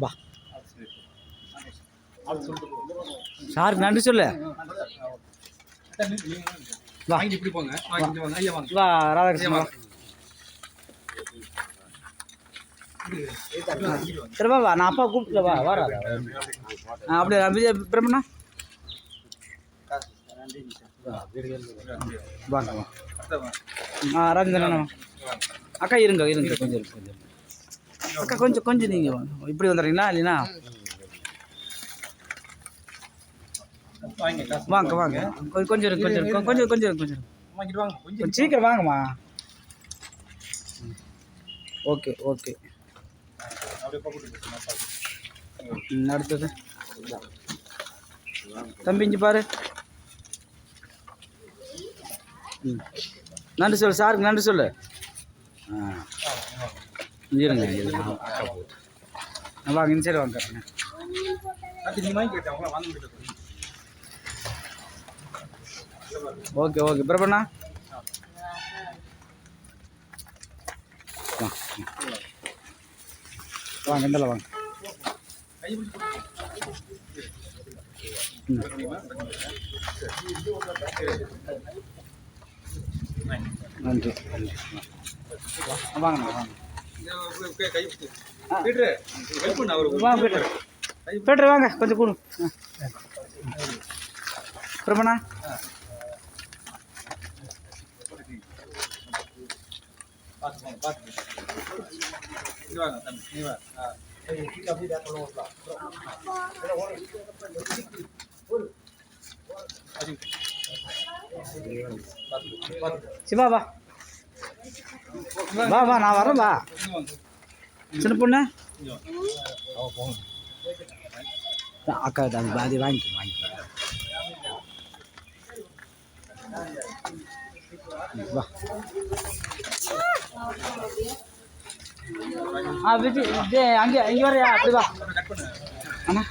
வா சாருக்கு நன்றி சொல்லு. வா ராதாகிருஷ்ணன் சரி வா நான் அப்பா கூப்பிட்டு வா வா ராதா அப்படியே விஜய் பிரம்மண்ணா வாங்க வா ராஜேந்திரன் அக்கா இருங்க இருங்க கொஞ்சம் இருக்கு கொஞ்சம் அக்கா கொஞ்சம் கொஞ்சம் நீங்கள் வாங்க இப்படி வந்துடுறீங்களா இல்லைன்னா வாங்க வாங்க கொஞ்சம் இருக்கு கொஞ்சம் இருக்கு கொஞ்சம் கொஞ்சம் கொஞ்சம் கொஞ்சம் சீக்கிரம் வாங்கம்மா. ஓகே ஓகே அடுத்தது தம்பி இஞ்சி பாரு. நன்றி சொல்லு சாருக்கு நன்றி சொல்லு. இருங்க வாங்க இந்த சைடு வாங்க. ஓகே ஓகே பிரபண்ணா வாங்க இந்தல வாங்க. நன்றி வாங்கண்ணா வாங்க வாங்க பீட்டர் வாங்க கொஞ்சம் கூடு பிரபண்ணா. சிவா வா வா வா நான் வரேன் வா சின்ன பொண்ணு அக்கா அது பாதி வாங்கிக்க வாங்கிக்க வா. விஜய் அங்கே இங்கே வரையா அப்படி வா அண்ணா